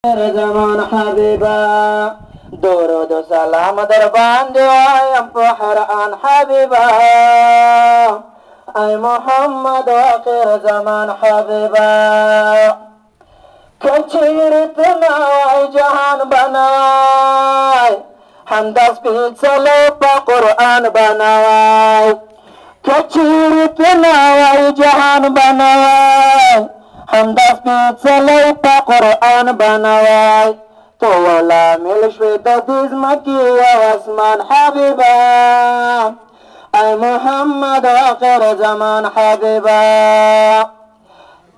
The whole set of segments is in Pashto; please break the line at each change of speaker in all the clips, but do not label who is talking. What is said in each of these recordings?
زمان حبيبا درود سلام در باندې وایم په قرآن حبيبا اي محمد آخر زمان حبيبا کچیر تنا وای جهان بنای همداس پیچلو په قرآن بنای کچیر تنا وای جهان بنای همداس پیچلو په قرآن بنای تو ولا مل شوی د دې ځمکې او اسمان حبیبا ای محمد آخر زمان حبیبا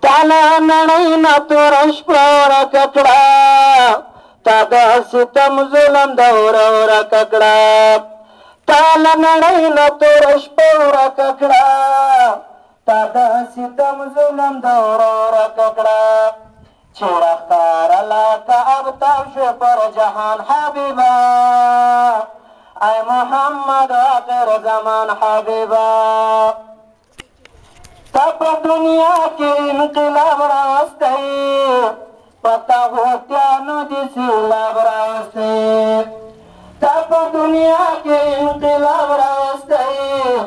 تعالی نړۍ نه توره شپه ورکه کړه تا د ستم ظلم دوره ورکه کړه تعالی نړۍ نه توره شپه ورکه کړه تا د ستم ظلم دوره ورکه کړه چې راښکاره که ابتر شو پر جهان حبیبا ای محمد آخر زمان حبیبا تا په دنیا کې انقلاب راوستی په طاغوتیانو دې سیلاب راوستی تا په دنیا کې انقلاب راوستی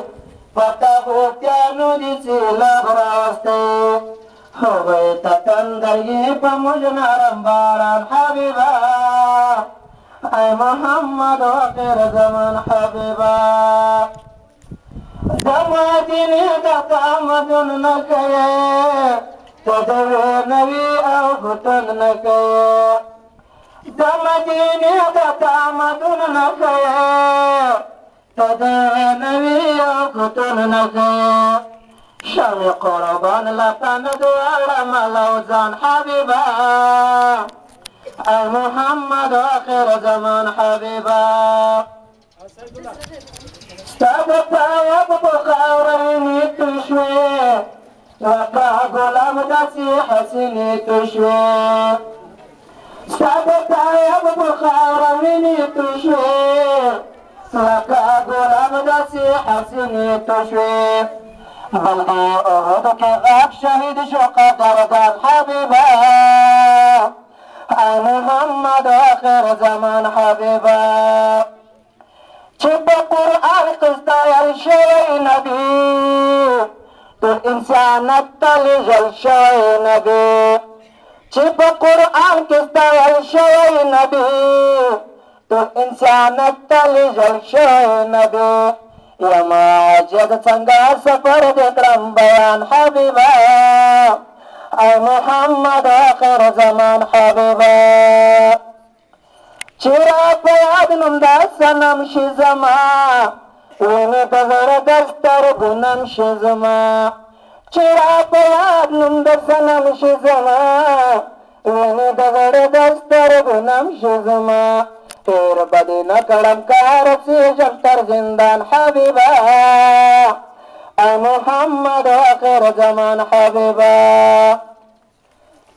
په طاغوتیانو دې سیلاب راوستی هغوی ته تندر یې په موږ نرم باران حبیبا ای محمد آخر زمان حبیبا د مدینې د تمدن نه کوې ته د نوي او فتن نه کوې د مدینې د تمدن نه کوې ته د نوي او فتن نه کوې شمع قربان لطن دوار ملوزان حبیبا ای محمد آخر زمان حبیبا ستاد پایب بخاورینی تشوی وقا غلام دسی حسینی تشوی ستاد پایب بخاورینی تشوی وقا غلام دسی حسینی تشوی بلغی احد که غاب شهید شو قدردان حبیبا ای محمد آخر زمان حبیبا چې په قرآن قصدایل شوی نبی ټول انسانت ته لېږل شوی نبی چې په قرآن قصدایل شوی نبی ټول انسانت ته لېږل شوی نبی یما عجب څنګه سفر دې کړم بیان حبیبا ای محمد آخر زمان حبیبا چې را په یاد نوم د صنم شي زما وینې د زړه د سترګو نم شي زما چې را په یاد نوم د صنم شي زما وینې د زړه د سترګو نم شي زما تیر بدی نکړم کار سیژم تر زندان حبیبا ای محمد آخر زمان حبیبا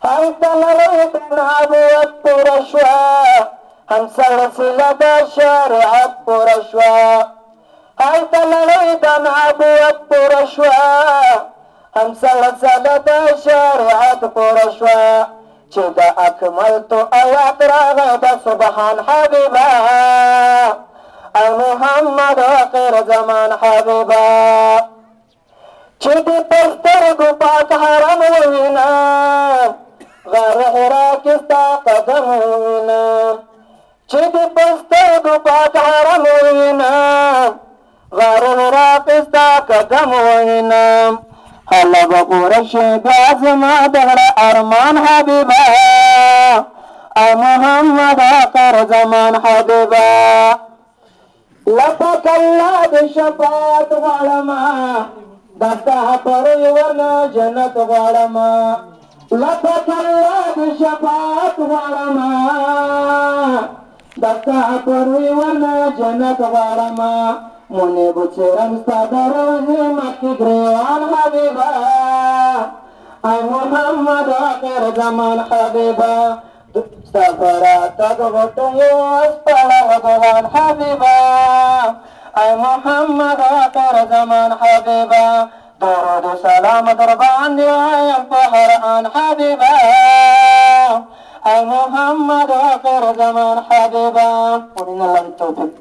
هلته لړۍ د نبوت پوره شوه هم سلسله د شریعت پوره شوه هلته لړۍ د نبوت پوره شوه هم سلسله د شریعت پوره شوه چې د اکمل تو آیات راغی د سبحان حبیبا ای محمد آخر زمان حبیبا چې د پر سترګو پاک حرم ووینم غار حرا کې ستا قدم ووینم چې د پر سترګو پاک حرم ووینم غار حرا کې ستا قدم ووینم هله به پوره شي بیا زما د زړه ارمان حبیبا ای محمد آخر زمان حبیبا لپک الله د شفاعت غواړمه د ستا پروي ورنه جنت غواړمه لپک الله د شفاعت غواړمه د ستا پروي ورنه جنت غواړمه منیب چیرم ستا د روزې مخکې ګریوان حبیبا ای محمد آخر زمان حبیبا ستا په راتګ غوټیو سپړم ګلان حبیبا ای محمد آخر زمان حبیبا درود سلام در باندې وایم په قرآن حبیبا أي محمد آخر زمان حبيبا ومن الله التوفيق